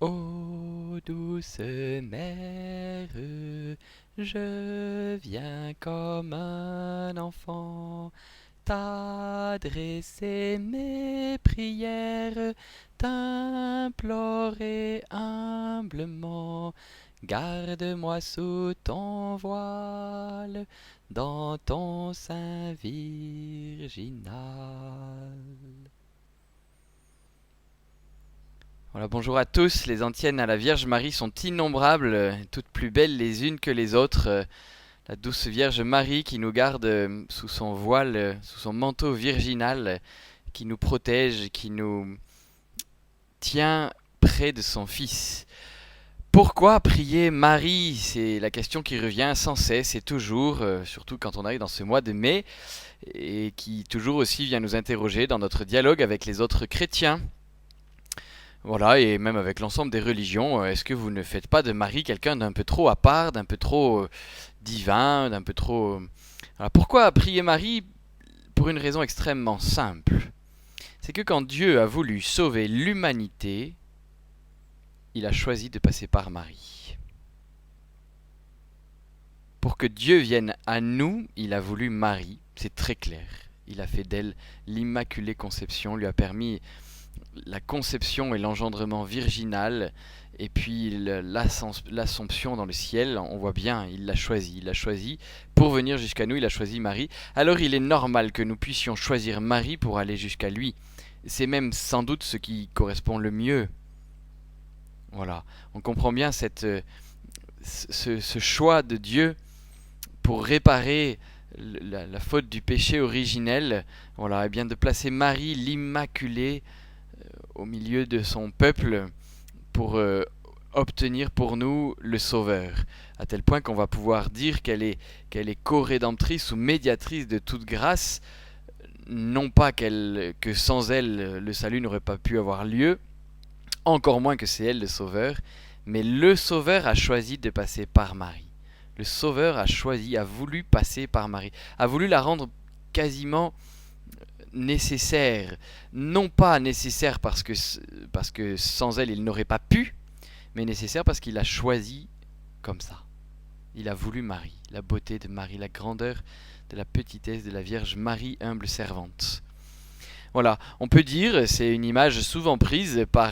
Ô douce mère, je viens comme un enfant t'adresser mes prières, t'implorer humblement. Garde-moi sous ton voile, dans ton sein virginal. Voilà, bonjour à tous. Les antiennes à la Vierge Marie sont innombrables, toutes plus belles les unes que les autres. La douce Vierge Marie qui nous garde sous son voile, sous son manteau virginal, qui nous protège, qui nous tient près de son Fils. Pourquoi prier Marie? C'est la question qui revient sans cesse et toujours, surtout quand on arrive dans ce mois de mai, et qui toujours aussi vient nous interroger dans notre dialogue avec les autres chrétiens. Voilà, et même avec l'ensemble des religions, est-ce que vous ne faites pas de Marie quelqu'un d'un peu trop à part, d'un peu trop divin, d'un peu trop... Alors pourquoi prier Marie? Pour une raison extrêmement simple. C'est que quand Dieu a voulu sauver l'humanité, il a choisi de passer par Marie. Pour que Dieu vienne à nous, il a voulu Marie, c'est très clair. Il a fait d'elle l'Immaculée Conception, lui a permis la conception et l'engendrement virginal, et puis l'assomption dans le ciel. On voit bien, il l'a choisi pour venir jusqu'à nous, il a choisi Marie. Alors il est normal que nous puissions choisir Marie pour aller jusqu'à lui. C'est même sans doute ce qui correspond le mieux. Voilà, on comprend bien ce choix de Dieu pour réparer la faute du péché originel. Voilà, et bien de placer Marie l'Immaculée au milieu de son peuple pour obtenir pour nous le Sauveur, à tel point qu'on va pouvoir dire qu'elle est co-rédemptrice ou médiatrice de toute grâce, non pas que sans elle le salut n'aurait pas pu avoir lieu, encore moins que c'est elle le Sauveur, mais le Sauveur a choisi de passer par Marie. Le Sauveur a voulu passer par Marie, a voulu la rendre quasiment nécessaire, non pas nécessaire parce que sans elle il n'aurait pas pu, mais nécessaire parce qu'il a choisi comme ça. Il a voulu Marie, la beauté de Marie, la grandeur de la petitesse de la Vierge Marie, humble servante. Voilà, on peut dire, c'est une image souvent prise par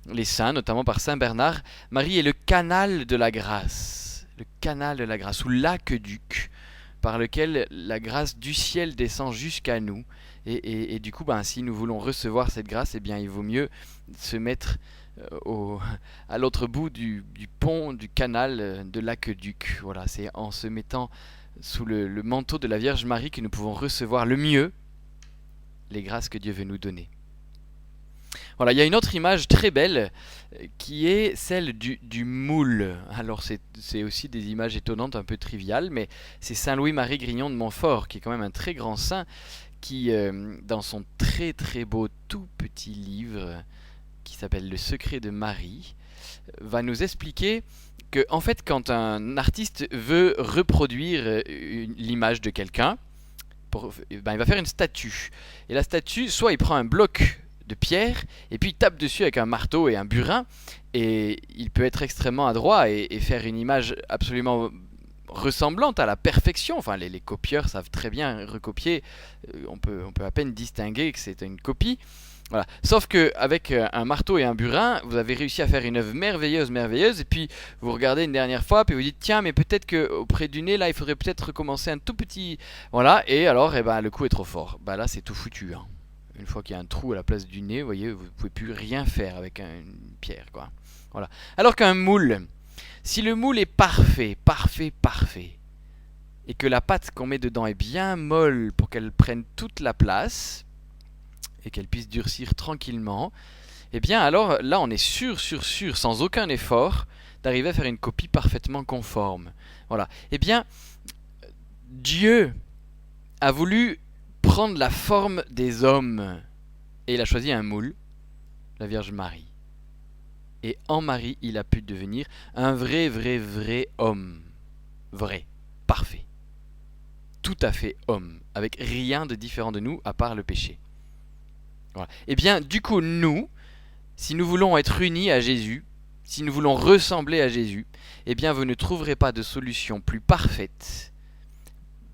les saints, notamment par Saint Bernard, Marie est le canal de la grâce, ou l'aqueduc, par lequel la grâce du ciel descend jusqu'à nous. Et du coup, si nous voulons recevoir cette grâce, eh bien, il vaut mieux se mettre à l'autre bout du pont, du canal, de l'aqueduc. Voilà, c'est en se mettant sous le manteau de la Vierge Marie que nous pouvons recevoir le mieux les grâces que Dieu veut nous donner. Voilà, il y a une autre image très belle qui est celle du moule. Alors c'est aussi des images étonnantes, un peu triviales, mais c'est Saint Louis-Marie Grignon de Montfort, qui est quand même un très grand saint, qui, dans son très très beau tout petit livre, qui s'appelle Le secret de Marie, va nous expliquer que, en fait, quand un artiste veut reproduire l'image de quelqu'un, il va faire une statue. Et la statue, soit il prend un bloc de pierre et puis il tape dessus avec un marteau et un burin, et il peut être extrêmement adroit et faire une image absolument ressemblante à la perfection. Enfin, les copieurs savent très bien recopier. On peut à peine distinguer que c'est une copie. Voilà. Sauf qu'avec un marteau et un burin, vous avez réussi à faire une œuvre merveilleuse, et puis vous regardez une dernière fois, puis vous dites tiens, mais peut-être qu'auprès du nez, là, il faudrait peut-être recommencer un tout petit... Voilà, et alors, le coup est trop fort. Là, c'est tout foutu. Hein. Une fois qu'il y a un trou à la place du nez, vous voyez, vous ne pouvez plus rien faire avec une pierre, quoi. Voilà. Alors qu'un moule, si le moule est parfait, et que la pâte qu'on met dedans est bien molle pour qu'elle prenne toute la place, et qu'elle puisse durcir tranquillement, eh bien alors là on est sûr, sans aucun effort, d'arriver à faire une copie parfaitement conforme. Voilà. Eh bien, Dieu a voulu prendre la forme des hommes, et il a choisi un moule, la Vierge Marie. Et en Marie, il a pu devenir un vrai homme. Vrai, parfait. Tout à fait homme, avec rien de différent de nous à part le péché. Voilà. Et bien, du coup, nous, si nous voulons être unis à Jésus, Si nous voulons ressembler à Jésus, eh bien vous ne trouverez pas de solution plus parfaite,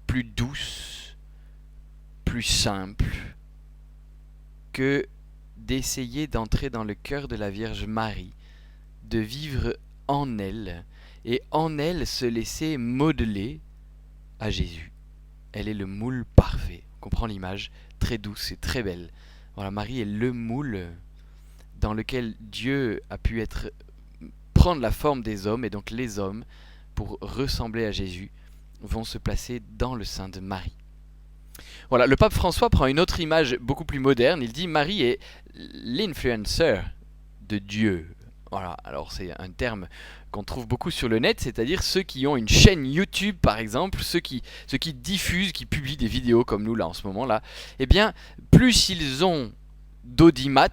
plus douce, plus simple que d'essayer d'entrer dans le cœur de la Vierge Marie, de vivre en elle et en elle se laisser modeler à Jésus. Elle est le moule parfait. On comprend l'image, très douce et très belle. Voilà, Marie est le moule dans lequel Dieu a pu prendre la forme des hommes, et donc les hommes, pour ressembler à Jésus, vont se placer dans le sein de Marie. Voilà, le pape François prend une autre image beaucoup plus moderne. Il dit Marie est l'influencer de Dieu. Voilà, alors c'est un terme qu'on trouve beaucoup sur le net, c'est-à-dire ceux qui ont une chaîne YouTube par exemple, ceux qui diffusent, qui publient des vidéos comme nous là en ce moment là, eh bien plus ils ont d'audimat,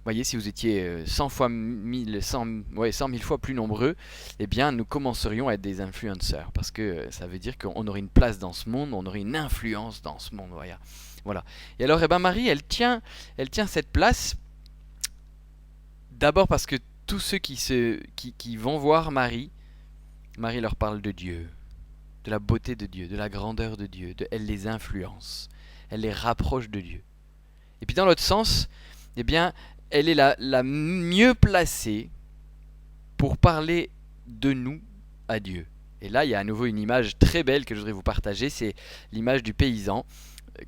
voyez, si vous étiez 100 fois 1000, 100 000 fois plus nombreux, eh bien nous commencerions à être des influenceurs, parce que ça veut dire qu'on aurait une place dans ce monde, on aurait une influence dans ce monde, voilà. Et alors, eh ben Marie, elle tient cette place, d'abord parce que tous ceux qui vont voir Marie leur parle de Dieu, de la beauté de Dieu, de la grandeur de Dieu, elle les influence, elle les rapproche de Dieu. Et puis dans l'autre sens, eh bien, elle est la mieux placée pour parler de nous à Dieu. Et là, il y a à nouveau une image très belle que je voudrais vous partager, c'est l'image du paysan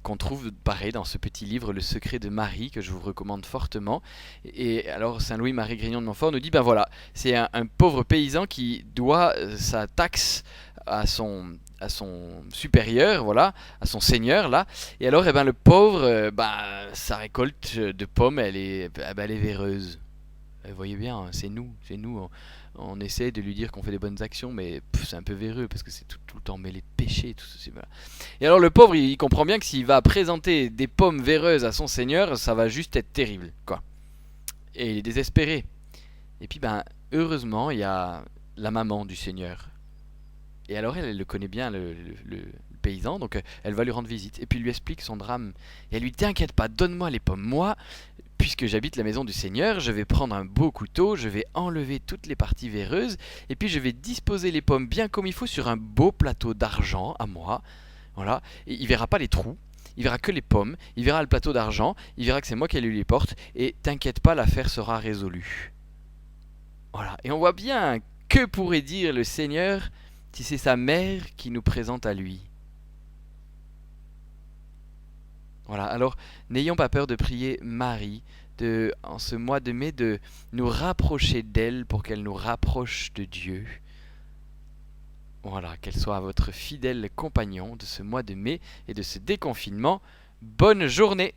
qu'on trouve pareil dans ce petit livre Le secret de Marie, que je vous recommande fortement. Et alors Saint Louis-Marie Grignon de Montfort nous dit, ben voilà, c'est un pauvre paysan qui doit sa taxe à son supérieur, voilà, à son seigneur là. Et alors, eh ben, le pauvre, sa récolte de pommes, elle est véreuse. Vous voyez bien, c'est nous. On essaie de lui dire qu'on fait des bonnes actions, mais c'est un peu véreux parce que c'est tout le temps mêlé de péché. Voilà. Et alors le pauvre, il comprend bien que s'il va présenter des pommes véreuses à son seigneur, ça va juste être terrible, quoi. Et il est désespéré. Et puis, heureusement, il y a la maman du seigneur. Et alors elle le connaît bien, le paysan, donc elle va lui rendre visite. Et puis lui explique son drame. Et elle lui dit, t'inquiète pas, donne-moi les pommes. Moi, puisque j'habite la maison du Seigneur, je vais prendre un beau couteau, je vais enlever toutes les parties véreuses, et puis je vais disposer les pommes bien comme il faut sur un beau plateau d'argent à moi. Voilà. Et il verra pas les trous, il verra que les pommes, il verra le plateau d'argent, il verra que c'est moi qui lui les porte, et t'inquiète pas, l'affaire sera résolue. Voilà. Et on voit bien, que pourrait dire le Seigneur si c'est sa mère qui nous présente à lui? Voilà, alors n'ayons pas peur de prier Marie, en ce mois de mai, de nous rapprocher d'elle pour qu'elle nous rapproche de Dieu. Voilà, qu'elle soit votre fidèle compagnon de ce mois de mai et de ce déconfinement. Bonne journée!